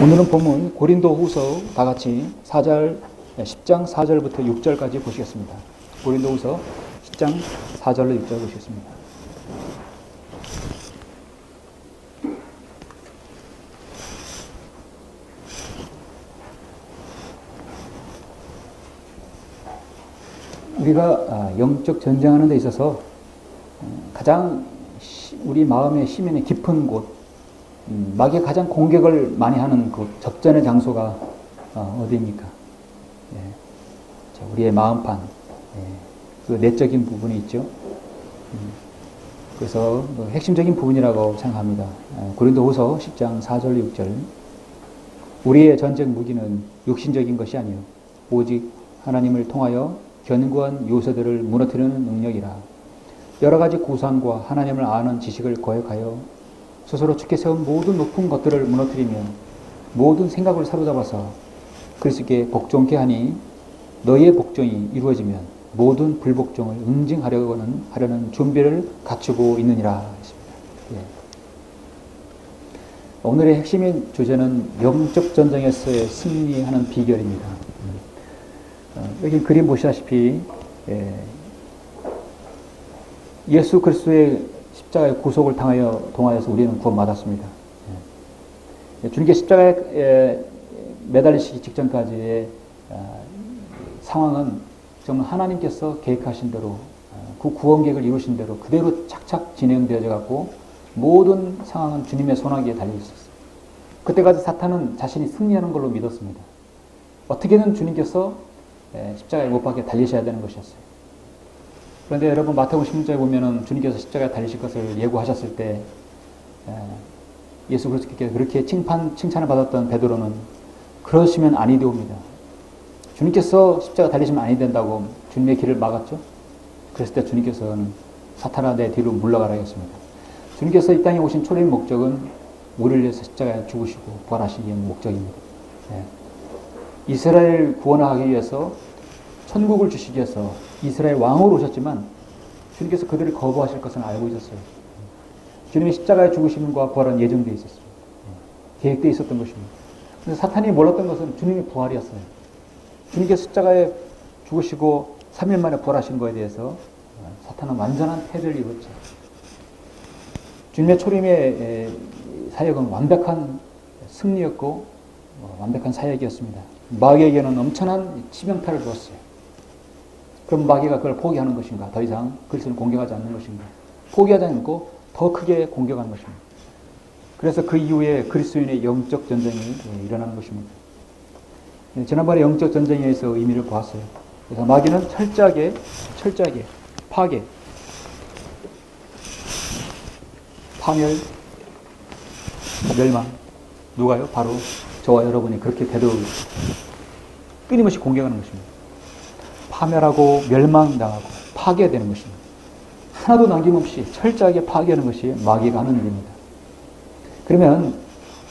오늘은 본문 고린도후서 다 같이 10장 4절부터 6절까지 보시겠습니다. 고린도후서 10장 4절로 6절 보시겠습니다. 우리가 영적 전쟁하는 데 있어서 가장 우리 마음의 심연의 깊은 곳, 마귀가 가장 공격을 많이 하는 그 접전의 장소가 어디입니까? 우리의 마음판, 그 내적인 부분이 있죠. 그래서 핵심적인 부분이라고 생각합니다. 고린도후서 10장 4절 6절. 우리의 전쟁 무기는 육신적인 것이 아니요 오직 하나님을 통하여 견고한 요새들을 무너뜨리는 능력이라. 여러 가지 구상과 하나님을 아는 지식을 거역하여 스스로 주께 세운 모든 높은 것들을 무너뜨리며 모든 생각을 사로잡아서 그리스도께 복종케 하니 너희의 복종이 이루어지면 모든 불복종을 응징하려는 준비를 갖추고 있느니라 했습니다. 오늘의 핵심인 주제는 영적 전쟁에서의 승리하는 비결입니다. 여기 그림 보시다시피 예수 그리스도의 십자가의 구속을 통하여서 우리는 구원받았습니다. 주님께 십자가에 매달리시기 직전까지의 상황은 정말 하나님께서 계획하신 대로 그 구원 계획을 이루신 대로 그대로 착착 진행되어져 갖고 모든 상황은 주님의 손아귀에 달려 있었어요. 그때까지 사탄은 자신이 승리하는 걸로 믿었습니다. 어떻게든 주님께서 십자가에 못 박혀 달리셔야 되는 것이었어요. 그런데 여러분 마태복음 16장에 보면은 주님께서 십자가에 달리실 것을 예고하셨을 때 예수 그리스도께 그렇게 칭찬을 받았던 베드로는 그러시면 아니되옵니다. 주님께서 십자가 달리시면 아니 된다고 주님의 길을 막았죠. 그랬을 때 주님께서는 사탄아 내 뒤로 물러가라 했습니다. 주님께서 이 땅에 오신 초래의 목적은 우리를 위해서 십자가에 죽으시고 부활하시기 위한 목적입니다. 이스라엘 구원하기 위해서 천국을 주시기 위해서 이스라엘 왕으로 오셨지만 주님께서 그들을 거부하실 것은 알고 있었어요. 주님의 십자가의 죽으심과 부활은 예정되어 있었어요. 계획되어 있었던 것입니다. 그래서 사탄이 몰랐던 것은 주님의 부활이었어요. 주님께서 십자가에 죽으시고 3일 만에 부활하신 것에 대해서 사탄은 완전한 패배를 입었죠. 주님의 초림의 사역은 완벽한 승리였고 완벽한 사역이었습니다. 마귀에게는 엄청난 치명타를 주었어요. 그럼 마귀가 그걸 포기하는 것인가? 더 이상 그리스도를 공격하지 않는 것인가? 포기하지 않고 더 크게 공격하는 것입니다. 그래서 그 이후에 그리스도인의 영적 전쟁이 일어나는 것입니다. 지난번에 영적 전쟁에 대해서 의미를 보았어요. 그래서 마귀는 철저하게 파괴, 파멸, 멸망. 누가요? 바로 저와 여러분이 그렇게 되도록 끊임없이 공격하는 것입니다. 파멸하고 멸망당하고 파괴되는 것입니다. 하나도 남김없이 철저하게 파괴하는 것이 마귀가 하는 일입니다. 그러면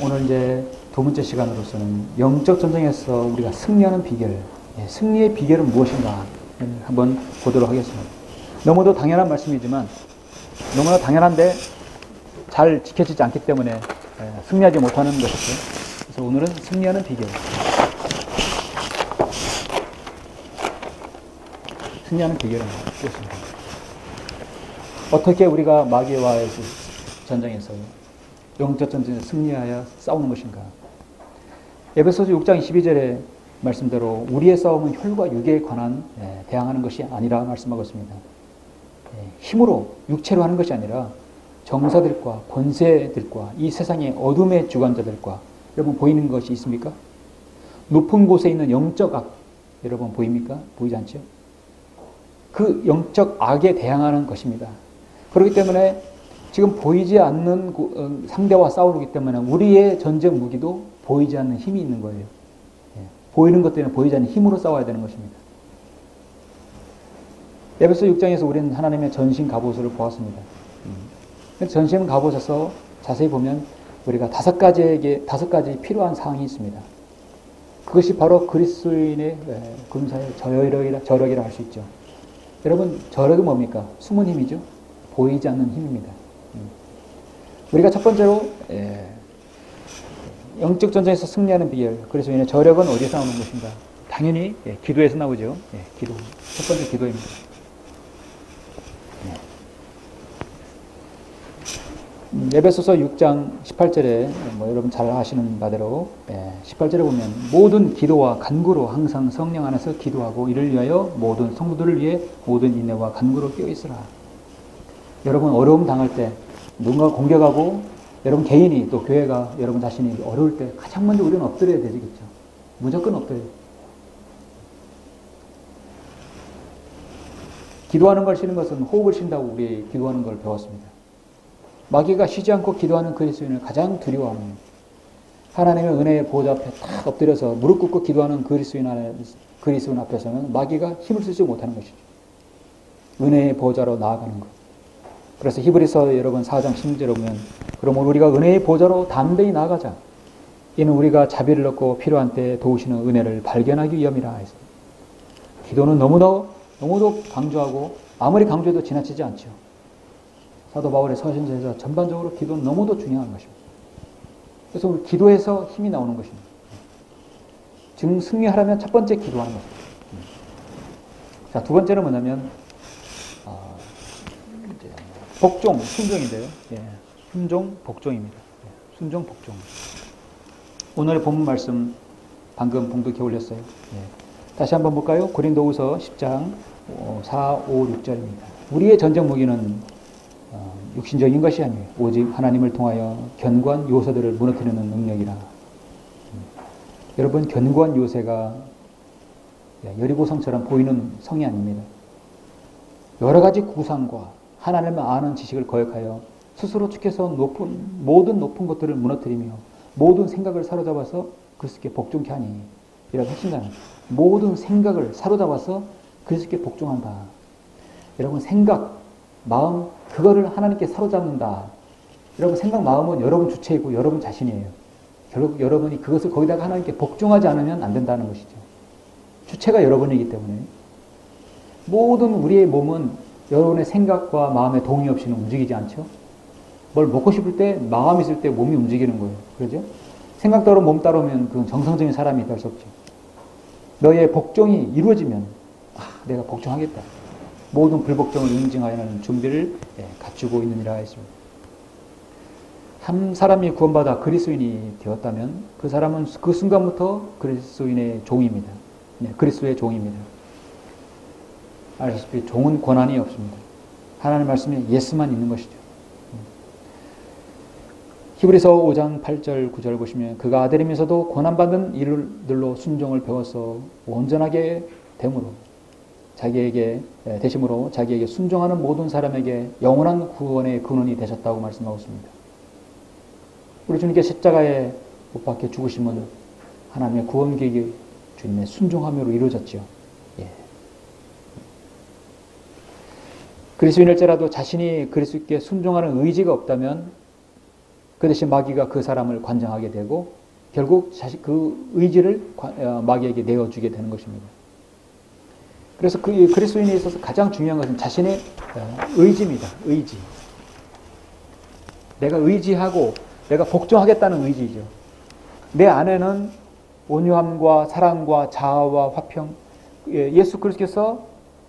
오늘 이제 두 번째 시간으로서는 영적 전쟁에서 우리가 승리하는 비결, 승리의 비결은 무엇인가 한번 보도록 하겠습니다. 너무도 당연한 말씀이지만 너무나 당연한데 잘 지켜지지 않기 때문에 승리하지 못하는 것이죠. 그래서 오늘은 승리하는 비결. 승리하는 비결은 무엇입니까? 어떻게 우리가 마귀와의 전쟁에서 영적 전쟁에서 승리하여 싸우는 것인가? 에베소서 6장 22절의 말씀대로 우리의 싸움은 혈과 육에 관한 대항하는 것이 아니라 말씀하고 있습니다. 힘으로 육체로 하는 것이 아니라 정사들과 권세들과 이 세상의 어둠의 주관자들과 여러분 보이는 것이 있습니까? 높은 곳에 있는 영적 악 여러분 보입니까? 보이지 않죠? 그 영적 악에 대항하는 것입니다. 그렇기 때문에 지금 보이지 않는 상대와 싸우기 때문에 우리의 전쟁 무기도 보이지 않는 힘이 있는 거예요. 보이는 것 때문에 보이지 않는 힘으로 싸워야 되는 것입니다. 에베소 6장에서 우리는 하나님의 전신 갑옷을 보았습니다. 전신 갑옷에서 자세히 보면 우리가 다섯 가지 필요한 사항이 있습니다. 그것이 바로 그리스도인의 군사의 저력이라 할 수 있죠. 여러분 저력은 뭡니까? 숨은 힘이죠. 보이지 않는 힘입니다. 우리가 첫 번째로 영적 전쟁에서 승리하는 비결. 그래서 이제 저력은 어디서 나오는 것인가? 당연히 기도에서 나오죠. 기도. 첫 번째 기도입니다. 에베소서 6장 18절에 여러분 잘 아시는 바대로 18절에 보면 모든 기도와 간구로 항상 성령 안에서 기도하고 이를 위하여 모든 성도들을 위해 모든 인내와 간구로 깨어있으라. 여러분 어려움 당할 때 누군가 공격하고 여러분 개인이 또 교회가 여러분 자신이 어려울 때 가장 먼저 우리는 엎드려야 되겠죠. 무조건 엎드려야 돼요. 기도하는 걸 쉬는 것은 호흡을 쉰다고 우리 기도하는 걸 배웠습니다. 마귀가 쉬지 않고 기도하는 그리스도인을 가장 두려워하는 하나님의 은혜의 보좌 앞에 탁 엎드려서 무릎 꿇고 기도하는 그리스도인 앞에서는 마귀가 힘을 쓰지 못하는 것이죠. 은혜의 보좌로 나아가는 것. 그래서 히브리서 여러분 4장 16절에 보면 그러므로 우리가 은혜의 보좌로 담대히 나아가자. 이는 우리가 자비를 얻고 필요한 때에 도우시는 은혜를 발견하기 위함이라 했습니다. 기도는 너무도 강조하고 아무리 강조해도 지나치지 않죠. 사도 바울의 서신서에서 전반적으로 기도는 너무도 중요한 것입니다. 그래서 기도에서 힘이 나오는 것입니다. 지금 승리하려면 첫 번째 기도하는 것입니다. 자, 두 번째는 뭐냐면 복종, 순종인데요. 순종, 복종입니다. 순종, 복종. 오늘의 본문 말씀 방금 봉독해 올렸어요. 다시 한번 볼까요? 고린도후서 10장 4, 5, 6절입니다. 우리의 전쟁 무기는 육신적인 것이 아니에요. 오직 하나님을 통하여 견고한 요새들을 무너뜨리는 능력이라. 여러분 견고한 요새가 여리고성처럼 보이는 성이 아닙니다. 여러 가지 구상과 하나님을 아는 지식을 거역하여 스스로 축해서 모든 높은 것들을 무너뜨리며 모든 생각을 사로잡아서 그리스도께 복종케 하니 이런 핵심단은 모든 생각을 사로잡아서 그리스도께 복종한다. 여러분 생각, 마음 그거를 하나님께 사로잡는다. 여러분 생각, 마음은 여러분 주체이고 여러분 자신이에요. 결국 여러분이 그것을 거기다가 하나님께 복종하지 않으면 안 된다는 것이죠. 주체가 여러분이기 때문에 모든 우리의 몸은 여러분의 생각과 마음의 동의 없이는 움직이지 않죠. 뭘 먹고 싶을 때 마음이 있을 때 몸이 움직이는 거예요. 그러죠? 생각 따로 몸 따로면 그건 정상적인 사람이 될 수 없죠. 너의 복종이 이루어지면 내가 복종하겠다. 모든 불복종을 인증하여는 준비를 갖추고 있느니라 했습니다. 한 사람이 구원받아 그리스도인이 되었다면 그 사람은 그 순간부터 그리스도인의 종입니다. 그리스도의 종입니다. 아시다시피 종은 권한이 없습니다. 하나님의 말씀에 예스만 있는 것이죠. 히브리서 5장 8절 9절 보시면 그가 아들이면서도 권한받은 일들로 순종을 배워서 온전하게 됨으로 자기에게 되심으로 자기에게 순종하는 모든 사람에게 영원한 구원의 근원이 되셨다고 말씀하고 있습니다. 우리 주님께 십자가에 못 박혀 죽으심은 하나님의 구원 계획이 주님의 순종함으로 이루어졌죠. 그리스도인일지라도 자신이 그리스도께 순종하는 의지가 없다면 그 대신 마귀가 그 사람을 관장하게 되고 결국 그 의지를 마귀에게 내어주게 되는 것입니다. 그래서 그 그리스도인에 있어서 가장 중요한 것은 자신의 의지입니다. 의지. 내가 의지하고 내가 복종하겠다는 의지죠. 내 안에는 온유함과 사랑과 자아와 화평, 예수 그리스도께서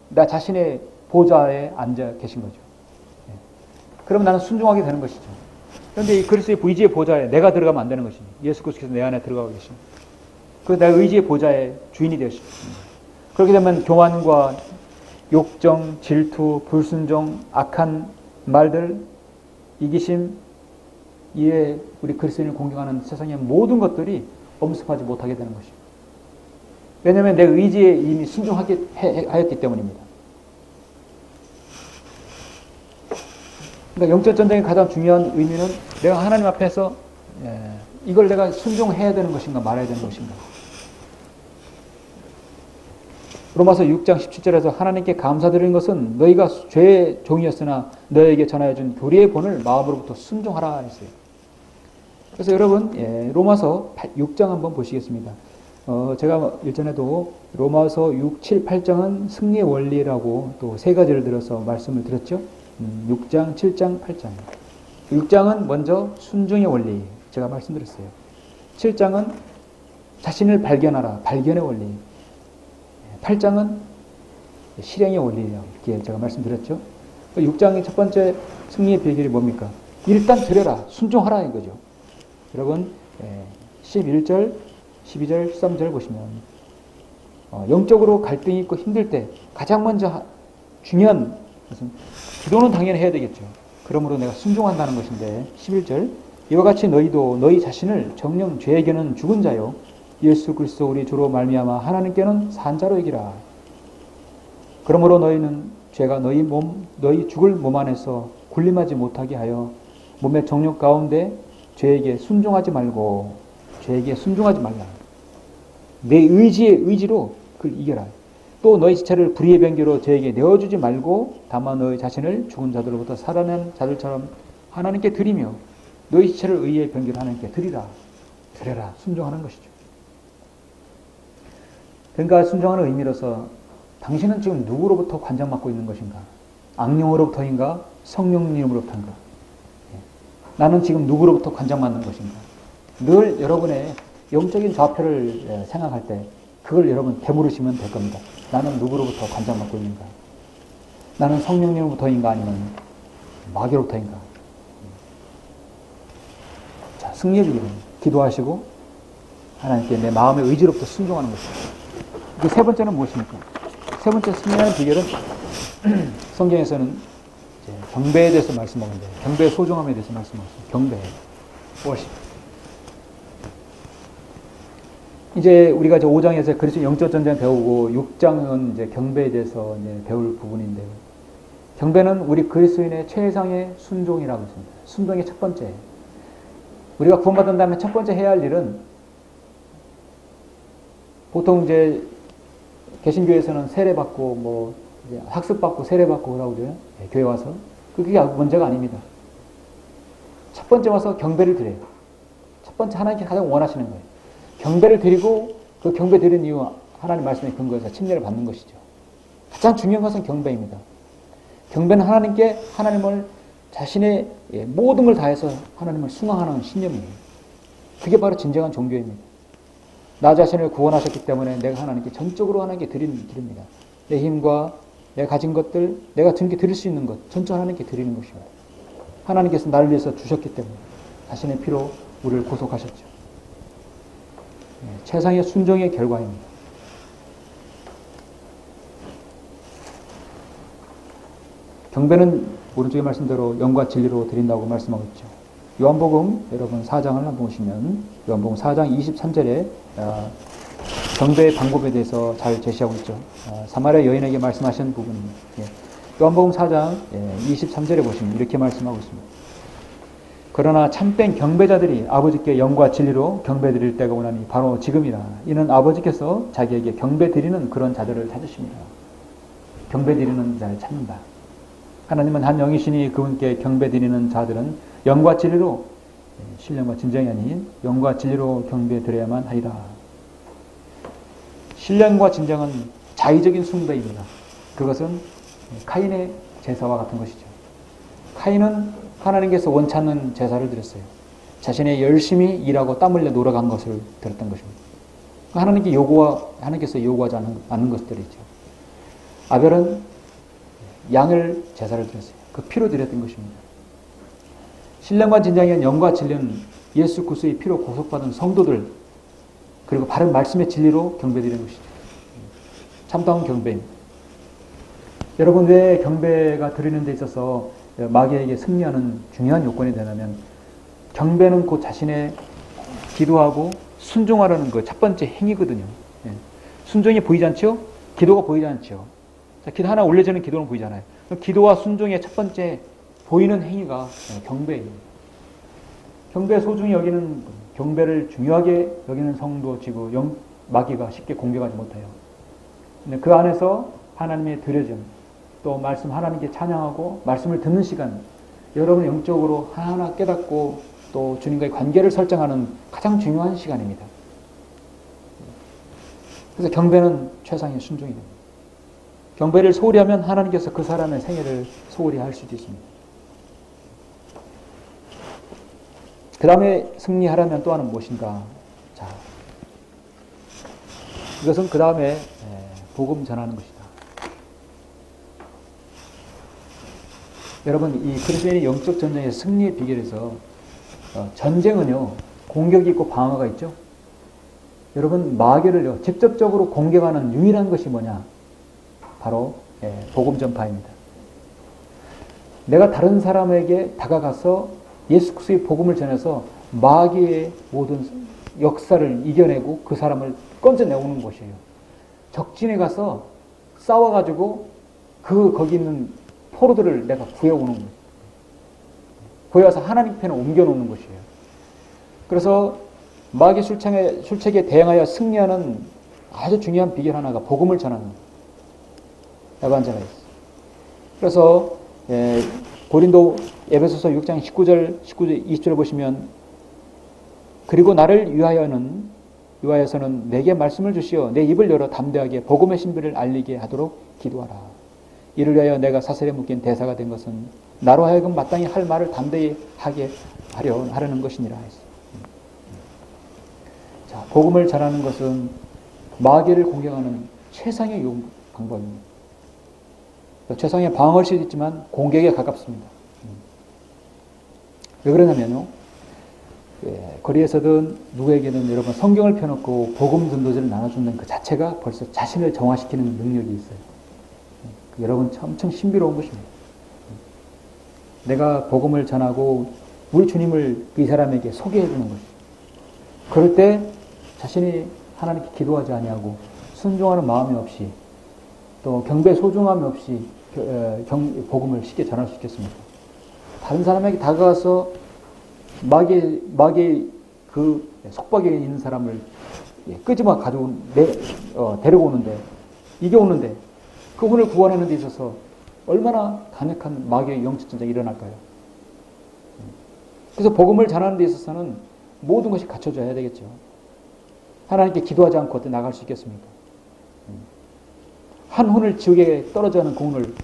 나 자신의 보좌에 앉아 계신 거죠. 그럼 나는 순종하게 되는 것이죠. 그런데 이 그리스도의 의지의 보좌에 내가 들어가면 안 되는 것이죠. 예수 그리스도께서 내 안에 들어가고 계십니다. 그 내 의지의 보좌의 주인이 되십니다. 그렇게 되면 교만과 욕정, 질투, 불순종, 악한 말들, 이기심, 이에 우리 그리스도인을 공경하는 세상의 모든 것들이 엄습하지 못하게 되는 것입니다. 왜냐하면 내 의지에 이미 순종하였기 때문입니다. 그러니까 영적 전쟁의 가장 중요한 의미는 내가 하나님 앞에서 이걸 내가 순종해야 되는 것인가 말아야 되는 것인가. 로마서 6장 17절에서 하나님께 감사드리는 것은 너희가 죄의 종이었으나 너에게 전하여준 교리의 본을 마음으로부터 순종하라 했어요. 그래서 여러분 로마서 6장 한번 보시겠습니다. 제가 일전에도 로마서 6, 7, 8장은 승리의 원리라고 또 세 가지를 들어서 말씀을 드렸죠. 6장, 7장, 8장. 6장은 먼저 순종의 원리 제가 말씀드렸어요. 7장은 자신을 발견하라. 발견의 원리. 8장은 실행의 원리예요. 이렇게 제가 말씀드렸죠. 6장의 첫 번째 승리의 비결이 뭡니까? 일단 들여라. 순종하라 이거죠. 여러분 11절, 12절, 13절 보시면 영적으로 갈등이 있고 힘들 때 가장 먼저 중요한 것은 기도는 당연히 해야 되겠죠. 그러므로 내가 순종한다는 것인데 11절 이와 같이 너희도 너희 자신을 정령 죄에게는 죽은 자요 예수 그리스도 우리 주로 말미암아 하나님께는 산 자로 여기라. 그러므로 너희는 죄가 너희 죽을 몸 안에서 군림하지 못하게 하여 몸의 정욕 가운데 죄에게 순종하지 말고 죄에게 순종하지 말라. 내 의지로 그걸 이겨라. 또 너희 지체를 불의의 변기로 죄에게 내어주지 말고 다만 너희 자신을 죽은 자들로부터 살아난 자들처럼 하나님께 드리며 너희 지체를 의의 변기로 하나님께 드리라. 드려라. 순종하는 것이죠. 그러니까 순종하는 의미로서 당신은 지금 누구로부터 관장받고 있는 것인가? 악령으로부터인가? 성령님으로부터인가? 나는 지금 누구로부터 관장받는 것인가? 늘 여러분의 영적인 좌표를 생각할 때 그걸 여러분 되물으시면 될 겁니다. 나는 누구로부터 관장받고 있는가? 나는 성령님으로부터인가 아니면 마귀로부터인가? 자, 승리의 비결은 기도하시고 하나님께 내 마음의 의지로부터 순종하는 것입니다. 그 세 번째는 무엇입니까? 세 번째 승리하는 비결은 성경에서는 경배에 대해서 말씀하는데 경배의 소중함에 대해서 말씀하셨습니다. 경배, 워십. 이제 우리가 5장에서 그리스도 영적 전쟁 배우고 6장은 이제 경배에 대해서 이제 배울 부분인데요. 경배는 우리 그리스도인의 최상의 순종이라고 했습니다. 순종의 첫 번째. 우리가 구원받은 다음에 첫 번째 해야 할 일은 보통 이제 개신교에서는 세례받고 뭐 이제 학습받고 세례받고 그러고 그래요. 교회 와서. 그게 문제가 아닙니다. 첫 번째 와서 경배를 드려요. 첫 번째 하나님께 가장 원하시는 거예요. 경배를 드리고 그 경배 드리는 이유 하나님 말씀에 근거해서 침례를 받는 것이죠. 가장 중요한 것은 경배입니다. 경배는 하나님께 하나님을 자신의 모든 걸 다해서 하나님을 숭앙하는 신념이에요. 그게 바로 진정한 종교입니다. 나 자신을 구원하셨기 때문에 내가 하나님께 전적으로 하나님께 드리는 길입니다. 내 힘과 내가 가진 것들, 내가 주님께 드릴 수 있는 것, 전적으로 하나님께 드리는 것입니다. 하나님께서 나를 위해서 주셨기 때문에 자신의 피로 우리를 구속하셨죠. 최상의 순종의 결과입니다. 경배는 오른쪽에 말씀대로 영과 진리로 드린다고 말씀하고 있죠. 요한복음 여러분 4장을 한번 보시면 요한복음 4장 23절에 경배의 방법에 대해서 잘 제시하고 있죠. 사마리아 여인에게 말씀하신 부분입니다. 요한복음 4장 23절에 보시면 이렇게 말씀하고 있습니다. 그러나 참된 경배자들이 아버지께 영과 진리로 경배드릴 때가 오나니 바로 지금이라. 이는 아버지께서 자기에게 경배드리는 그런 자들을 찾으십니다. 경배드리는 자를 찾는다. 하나님은 한 영이시니 그분께 경배드리는 자들은 영과 진리로, 신령과 진정이 아닌 영과 진리로 경배드려야만 하리라. 신령과 진정은 자의적인 숭배입니다. 그것은 카인의 제사와 같은 것이죠. 카인은 하나님께서 원치 않는 제사를 드렸어요. 자신의 열심히 일하고 땀 흘려 노력한 것을 드렸던 것입니다. 하나님께서 요구하지 않는 것들이죠. 아벨은 양을 제사를 드렸어요. 그 피로 드렸던 것입니다. 신령과 진정의 영과 진리는 예수 그리스도의 피로 구속받은 성도들 그리고 바른 말씀의 진리로 경배드리는 것이죠. 참다운 경배입니다. 여러분 왜 경배가 드리는 데 있어서 마귀에게 승리하는 중요한 요건이 되냐면 경배는 곧 자신의 기도하고 순종하라는 그 첫 번째 행위거든요. 순종이 보이지 않죠? 기도가 보이지 않죠? 자, 기도 하나 올려지는 기도는 보이잖아요. 기도와 순종의 첫 번째 보이는 행위가 경배입니다. 경배 소중히 여기는 경배를 중요하게 여기는 성도지고 마귀가 쉽게 공격하지 못해요. 근데 그 안에서 하나님의 드려짐 또 말씀 하나님께 찬양하고 말씀을 듣는 시간 여러분 영적으로 하나하나 깨닫고 또 주님과의 관계를 설정하는 가장 중요한 시간입니다. 그래서 경배는 최상의 순종이 됩니다. 경배를 소홀히 하면 하나님께서 그 사람의 생애를 소홀히 할 수도 있습니다. 그 다음에 승리하려면 또 하나는 무엇인가? 자, 이것은 그 다음에 복음 전하는 것이다. 여러분, 이 그리스도인의 영적 전쟁의 승리의 비결에서 전쟁은요, 공격이 있고 방어가 있죠. 여러분, 마귀를요, 직접적으로 공격하는 유일한 것이 뭐냐? 바로 복음 전파입니다. 내가 다른 사람에게 다가가서 예수 그리스도의 복음을 전해서 마귀의 모든 역사를 이겨내고 그 사람을 건져내오는 것이에요. 적진에 가서 싸워가지고 거기 있는 포로들을 내가 구해오는 거예요. 구해와서 하나님 편에 옮겨놓는 것이에요. 그래서 마귀 술책에 대응하여 승리하는 아주 중요한 비결 하나가 복음을 전하는 에반젤라이스. 그래서 고린도 에베소서 6장 19절 20절을 보시면 그리고 나를 위하여서는 내게 말씀을 주시어 내 입을 열어 담대하게 복음의 신비를 알리게 하도록 기도하라. 이를 위하여 내가 사슬에 묶인 대사가 된 것은 나로 하여금 마땅히 할 말을 담대히 하게 하려는 것이니라. 자, 복음을 전하는 것은 마귀를 공격하는 최상의 방법입니다. 최상의 방어할 수도 있지만 공격에 가깝습니다. 왜 그러냐면요, 거리에서든 누구에게든 여러분 성경을 펴놓고 복음 전도지를 나눠준다는 그 자체가 벌써 자신을 정화시키는 능력이 있어요. 여러분 엄청 신비로운 것입니다. 내가 복음을 전하고 우리 주님을 이 사람에게 소개해 주는 것이죠. 그럴 때 자신이 하나님께 기도하지 아니하고 순종하는 마음이 없이 또 경배 소중함이 없이 복음을 쉽게 전할 수 있겠습니까? 다른 사람에게 다가가서 마귀의 그 속박에 있는 사람을 끄집어 데리고 오는데, 이겨오는데, 그분을 구원하는 데 있어서 얼마나 강력한 마귀의 영적 전쟁이 일어날까요? 그래서 복음을 전하는 데 있어서는 모든 것이 갖춰져야 되겠죠. 하나님께 기도하지 않고 어떻게 나갈 수 있겠습니까? 한 혼을 지옥에 떨어져 하는 그 혼을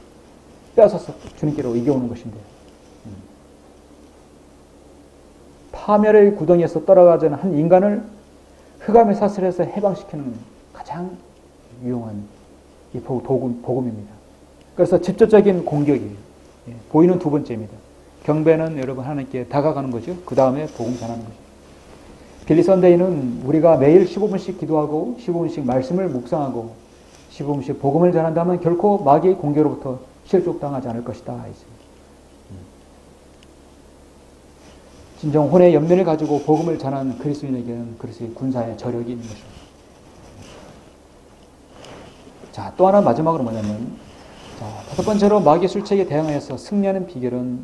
빼앗아서 주님께로 이겨오는 것인데, 파멸의 구덩이에서 떨어가자는 한 인간을 흑암의 사슬에서 해방시키는 가장 유용한 이 복음입니다. 그래서 직접적인 공격이 보이는 두 번째입니다. 경배는 여러분 하나님께 다가가는 거죠. 그 다음에 복음 전하는 거죠. 빌리 선데이는 우리가 매일 15분씩 기도하고 15분씩 말씀을 묵상하고 15분씩 복음을 전한다면 결코 마귀의 공격으로부터 실족당하지 않을 것이다. 진정 혼의 연면을 가지고 복음을 전하는 그리스도인에게는 그리스도의 군사의 저력이 있는 것입니다. 자, 또 하나 마지막으로 뭐냐면, 다섯 번째로 마귀 술책에 대항하여서 승리하는 비결은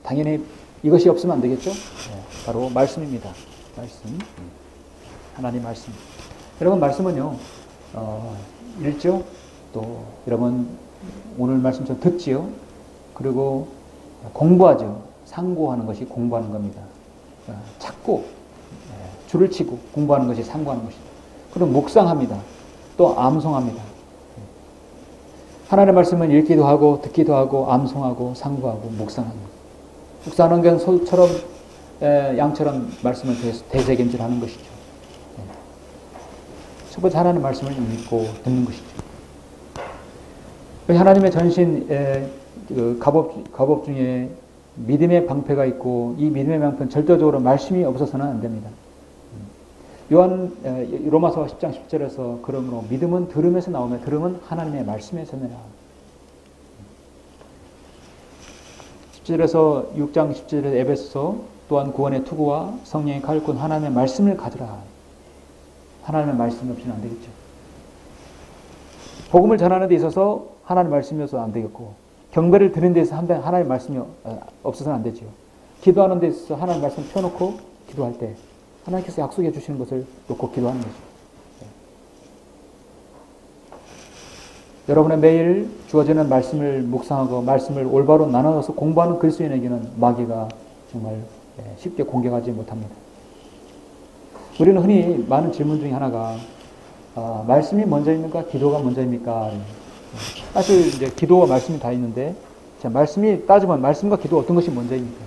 당연히 이것이 없으면 안 되겠죠? 바로 말씀입니다. 말씀. 하나님 말씀. 여러분, 말씀은요, 읽죠? 또, 여러분, 오늘 말씀처럼 듣지요? 그리고 공부하죠? 상고하는 것이 공부하는 겁니다. 찾고, 줄을 치고 공부하는 것이 상고하는 것입니다. 그리고 묵상합니다. 또 암송합니다. 하나님의 말씀은 읽기도 하고, 듣기도 하고, 암송하고, 상고하고, 묵상합니다. 묵상하는 건 소처럼, 양처럼 말씀을 되새김질하는 것이죠. 첫 번째 하나님의 말씀을 읽고 듣는 것이죠. 하나님의 전신 갑옷 중에 믿음의 방패가 있고 이 믿음의 방패는 절대적으로 말씀이 없어서는 안 됩니다. 로마서 10장 10절에서 그러므로 믿음은 들음에서 나오며 들음은 하나님의 말씀에서 나옵니다. 10절에서 6장 10절에서 에베소서 또한 구원의 투구와 성령의 가르친 하나님의 말씀을 가져라. 하나님의 말씀이 없이는 안 되겠죠. 복음을 전하는 데 있어서 하나님의 말씀이 없어서는 안 되겠고 경배를 드리는 데 있어서 하나님의 말씀이 없어서는 안 되죠. 기도하는 데 있어서 하나님의 말씀 펴놓고 기도할 때 하나님께서 약속해 주시는 것을 놓고 기도하는 거죠. 여러분의 매일 주어지는 말씀을 묵상하고 말씀을 올바로 나눠서 공부하는 그리스도인에게는 마귀가 정말 쉽게 공격하지 못합니다. 우리는 흔히 많은 질문 중에 하나가 말씀이 먼저입니까? 기도가 먼저입니까? 사실 이제 기도와 말씀이 다 있는데 자, 말씀이 따지면 말씀과 기도 어떤 것이 먼저입니까?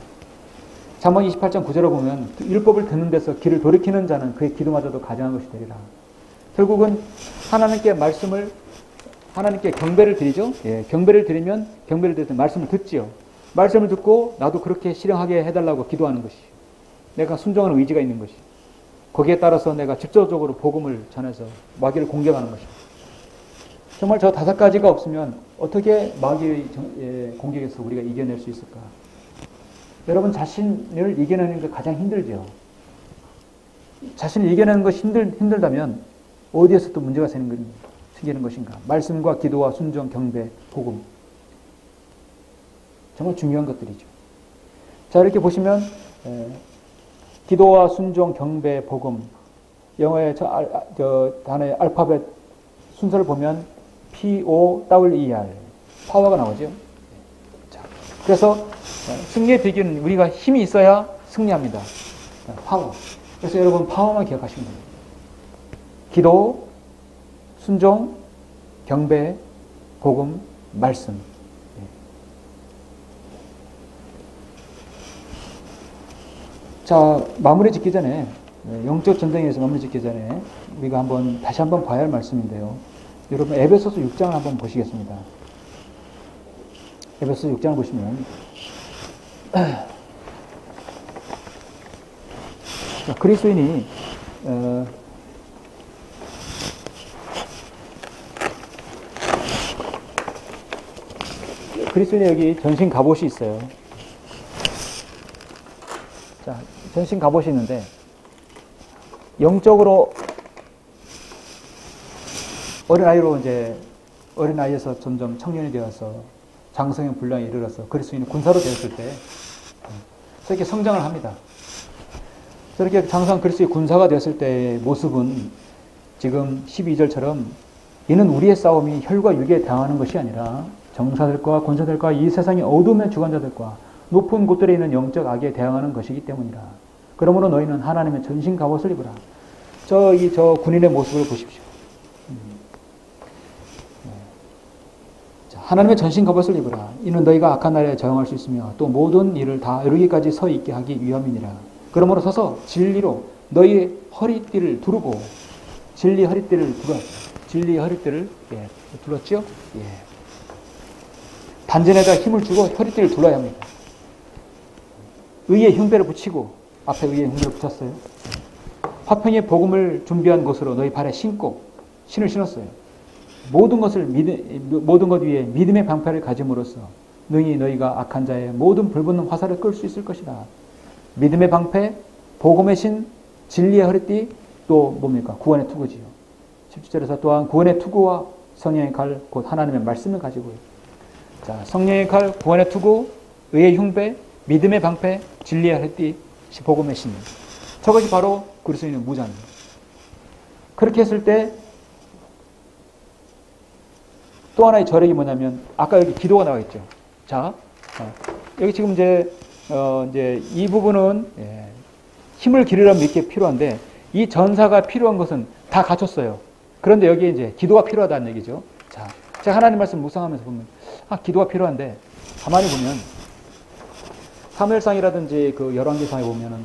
사무엘 28장 9절에 보면 율법을 듣는 데서 길을 돌이키는 자는 그의 기도마저도 가증한 것이 되리라. 결국은 하나님께 말씀을 하나님께 경배를 드리죠. 예, 경배를 드리면 경배를 드릴 때 말씀을 듣지요. 말씀을 듣고 나도 그렇게 실행하게 해달라고 기도하는 것이 내가 순종하는 의지가 있는 것이 거기에 따라서 내가 직접적으로 복음을 전해서 마귀를 공격하는 것입니다. 정말 저 5가지가 없으면 어떻게 마귀의 공격에서 우리가 이겨낼 수 있을까? 여러분 자신을 이겨내는 게 가장 힘들죠. 자신을 이겨내는 것이 힘들다면 어디에서 또 문제가 생기는 것인가? 말씀과 기도와 순종, 경배, 복음. 정말 중요한 것들이죠. 자, 이렇게 보시면 기도와 순종, 경배, 복음. 영어의 저 단어의 알파벳 순서를 보면 POWER 파워가 나오죠. 자, 그래서 승리의 비결은 우리가 힘이 있어야 승리합니다. 파워. 그래서 여러분 파워만 기억하시면 됩니다. 기도, 순종, 경배, 복음, 말씀. 자, 마무리 짓기 전에 영적 전쟁에서 마무리 짓기 전에 우리가 다시 한번 봐야 할 말씀인데요. 여러분 에베소서 6장을 한번 보시겠습니다. 에베소서 6장을 보시면 그리스도인이 여기 전신 갑옷이 있어요. 자, 전신 갑옷이 있는데 영적으로 어린아이에서 점점 청년이 되어서 장성형 분량에 이르러서 그리스도인이 군사로 되었을 때 저렇게 성장을 합니다. 저렇게 장성한 그리스도의 군사가 되었을 때의 모습은 지금 12절처럼 이는 우리의 싸움이 혈과 육에 당하는 것이 아니라 정사들과 권사들과 이 세상의 어둠의 주관자들과 높은 곳들에 있는 영적 악에 대항하는 것이기 때문이라. 그러므로 너희는 하나님의 전신 갑옷을 입으라. 저 군인의 모습을 보십시오. 하나님의 전신 갑옷을 입으라. 이는 너희가 악한 날에 저항할 수 있으며 또 모든 일을 다 이루기까지 서 있게 하기 위함이니라. 그러므로 서서 진리로 너희의 허리띠를 두르고 진리 허리띠를 둘렀죠? 예. 단전에다 힘을 주고 허리띠를 둘러야 합니다. 의의 흉배를 붙이고 앞에 의의 흉배를 붙였어요. 화평의 복음을 준비한 것으로 너희 발에 신고 신을 신었어요. 모든 것 위에 믿음의 방패를 가짐으로써 너희가 악한 자의 모든 불붙는 화살을 끌 수 있을 것이다. 믿음의 방패, 복음의 신, 진리의 허리띠, 또 뭡니까? 구원의 투구지요. 17절에서 또한 구원의 투구와 성령의 칼, 곧 하나님의 말씀을 가지고요. 자, 성령의 칼, 구원의 투구, 의의 흉배, 믿음의 방패, 진리의 허리띠, 복음의 신. 저것이 바로 그리스도인의 무장입니다. 그렇게 했을 때 또 하나의 저력이 뭐냐면 아까 여기 기도가 나와 있죠. 자, 여기 지금 이제 이 부분은 힘을 기르려면 이렇게 필요한데 이 전사가 필요한 것은 다 갖췄어요. 그런데 여기에 이제 기도가 필요하다는 얘기죠. 자, 제가 하나님 말씀 묵상하면서 보면 기도가 필요한데 가만히 보면 사무엘상이라든지 그 열왕기상에 보면은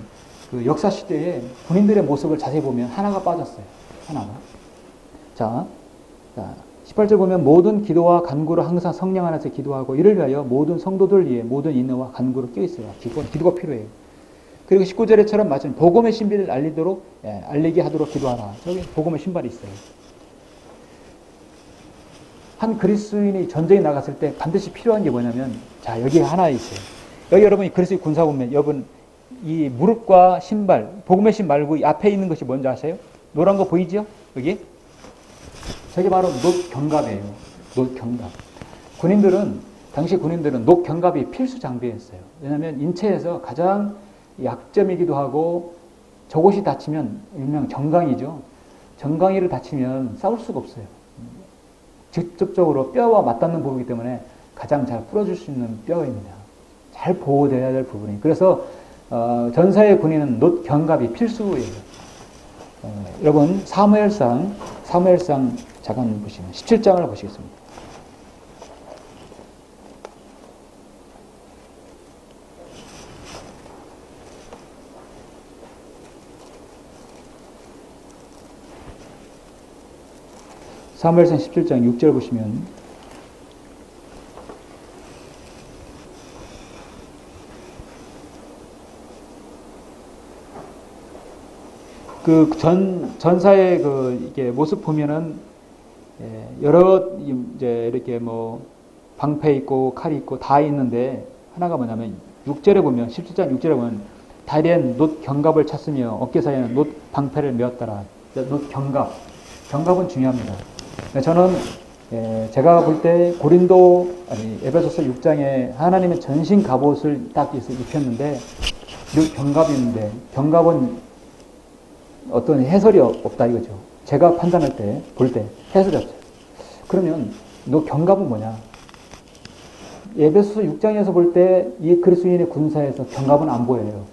그 역사 시대에 군인들의 모습을 자세히 보면 하나가 빠졌어요. 하나가. 자, 18절 보면 모든 기도와 간구로 항상 성령 안에서 기도하고 이를 위하여 모든 성도들 위해 모든 인내와 간구로 껴 있어요. 기도가 필요해요. 그리고 19절에처럼 마침 복음의 신비를 알리게 하도록 기도하라. 저기 복음의 신발이 있어요. 한 그리스도인이 전쟁에 나갔을 때 반드시 필요한 게 뭐냐면 자, 여기 하나 있어요. 여기 여러분이 그리스도의 군사 보면 여러분 이 무릎과 신발, 복음의 신 말고 이 앞에 있는 것이 뭔지 아세요? 노란 거 보이죠? 여기? 저게 바로 녹경갑이에요. 녹경갑. 당시 군인들은 녹경갑이 필수 장비였어요. 왜냐하면 인체에서 가장 약점이기도 하고 저곳이 다치면 일명 정강이죠. 정강이를 다치면 싸울 수가 없어요. 직접적으로 뼈와 맞닿는 부분이기 때문에 가장 잘 풀어줄 수 있는 뼈입니다. 잘 보호되어야 될 부분이. 그래서 전사의 군인은 녹경갑이 필수예요. 여러분 사무엘상 잠깐 보시면 17장을 보시겠습니다. 사무엘상 17장 6절 보시면 그 전사의 이게 모습 보면은 여러 이제 이렇게 뭐 방패 있고 칼이 있고 다 있는데 하나가 뭐냐면 6절에 보면 17장 6절에 보면 다리엔 놋 견갑을 찼으며 어깨 사이에는 놋 방패를 메었더라. 놋 견갑은 중요합니다. 저는 제가 볼 때 에베소서 6장에 하나님의 전신 갑옷을 딱 입혔는데 그 견갑이 있는데 견갑은 어떤 해설이 없다 이거죠. 제가 판단할 때, 볼 때 해설이 없어요. 그러면 너 견갑은 뭐냐? 에베소서 6장에서 볼 때 이 그리스도인의 군사에서 견갑은 안 보여요.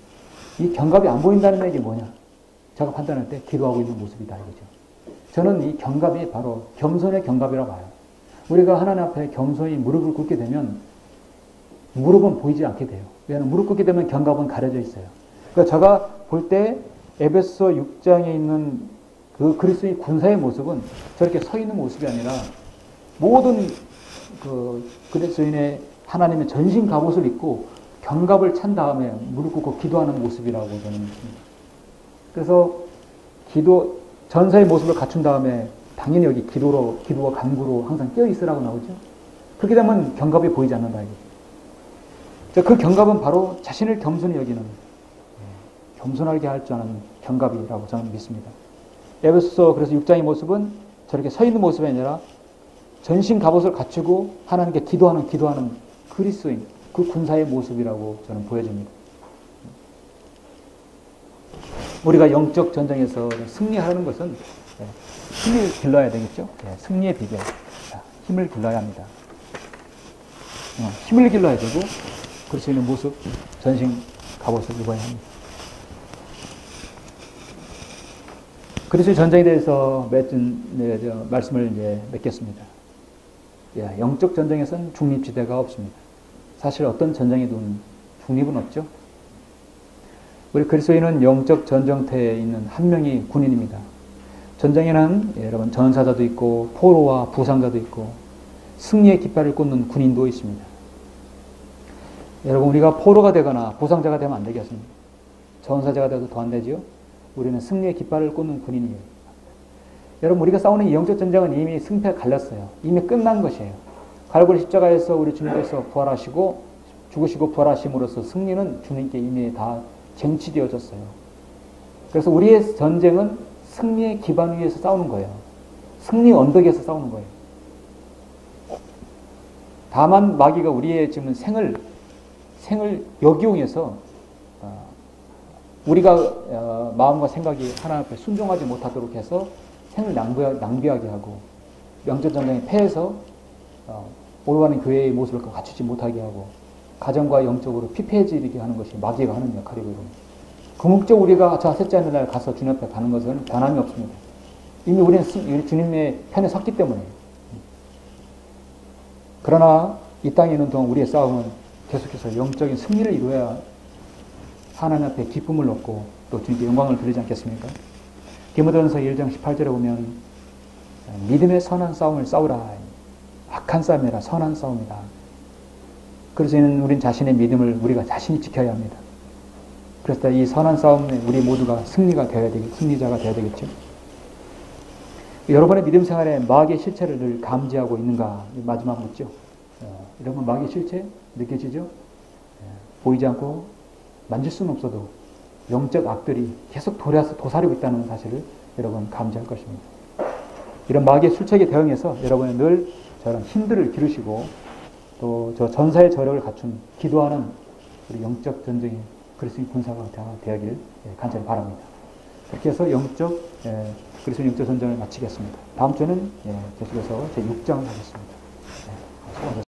이 견갑이 안 보인다는 얘기 뭐냐? 제가 판단할 때 기도하고 있는 모습이다 이거죠. 저는 이 견갑이 바로 겸손의 견갑이라고 봐요. 우리가 하나님 앞에 겸손히 무릎을 꿇게 되면 무릎은 보이지 않게 돼요. 왜냐하면 무릎 꿇게 되면 견갑은 가려져 있어요. 그러니까 제가 볼 때 에베소 6장에 있는 그 그리스도의 군사의 모습은 저렇게 서 있는 모습이 아니라 모든 그 그리스도인의 하나님의 전신 갑옷을 입고 견갑을 찬 다음에 무릎 꿇고 기도하는 모습이라고 저는 믿습니다. 그래서 전사의 모습을 갖춘 다음에 당연히 여기 기도와 간구로 항상 끼어 있으라고 나오죠. 그렇게 되면 견갑이 보이지 않는다 이거죠. 그 견갑은 바로 자신을 겸손히 여기는 겸손하게 할 줄 아는 견갑이라고 저는 믿습니다. 에베소서 그래서 6장의 모습은 저렇게 서 있는 모습이 아니라 전신 갑옷을 갖추고 하나님께 기도하는 그리스도인 그 군사의 모습이라고 저는 보여집니다. 우리가 영적 전쟁에서 승리하는 것은 힘을 길러야 되겠죠. 승리의 비결, 힘을 길러야 합니다. 힘을 길러야 되고 그럴 수 있는 모습, 전신 갑옷을 입어야 합니다. 그리스도의 전쟁에 대해서 말씀을 맺겠습니다. 영적 전쟁에서는 중립지대가 없습니다. 사실 어떤 전쟁에도 중립은 없죠. 우리 그리스도인은 영적 전쟁터에 있는 한 명의 군인입니다. 전쟁에는 여러분 전사자도 있고 포로와 부상자도 있고 승리의 깃발을 꽂는 군인도 있습니다. 여러분 우리가 포로가 되거나 부상자가 되면 안 되겠습니다. 전사자가 돼도 더 안 되지요. 우리는 승리의 깃발을 꽂는 군인이에요. 여러분 우리가 싸우는 이 영적 전쟁은 이미 승패가 갈렸어요. 이미 끝난 것이에요. 갈고리 십자가에서 우리 주님께서 부활하시고 죽으시고 부활하심으로써 승리는 주님께 이미 다 쟁취되어졌어요. 그래서 우리의 전쟁은 승리의 기반 위에서 싸우는 거예요. 승리 언덕에서 싸우는 거예요. 다만 마귀가 우리의 지금 생을 역이용해서 우리가 마음과 생각이 하나님 앞에 순종하지 못하도록 해서 생을 낭비하게 하고 영적 전쟁에 패해서 올바른 교회의 모습을 갖추지 못하게 하고 가정과 영적으로 피폐해지게 하는 것이 마귀가 하는 역할이고요. 궁극적으로 우리가 셋째 하늘 날 가서 주님 앞에 가는 것은 변함이 없습니다. 이미 우리는 주님의 편에 섰기 때문에. 그러나 이 땅에 있는 동안 우리의 싸움은 계속해서 영적인 승리를 이루어야 하나님 앞에 기쁨을 얻고 또 주님께 영광을 드리지 않겠습니까? 디모데전서 1장 18절에 보면 믿음의 선한 싸움을 싸우라. 악한 싸움이라 선한 싸움이다. 그래서 우린 자신의 믿음을 우리가 자신이 지켜야 합니다. 그래서 이 선한 싸움에 우리 모두가 승리자가 되어야 되겠죠. 여러분의 믿음 생활에 마귀의 실체를 늘 감지하고 있는가? 마지막 묻죠. 여러분 마귀의 실체 느껴지죠? 보이지 않고 만질 수는 없어도 영적 악들이 계속 도사리고 있다는 사실을 여러분 감지할 것입니다. 이런 마귀의 술책에 대응해서 여러분은 늘 저런 힘들을 기르시고 또 저 전사의 저력을 갖춘 기도하는 우리 영적 전쟁의 그리스도인 군사가 되어길 간절히 바랍니다. 그렇게 해서 그리스도인 영적 전쟁을 마치겠습니다. 다음 주에는 계속해서 제 6장을 하겠습니다. 수고하셨습니다.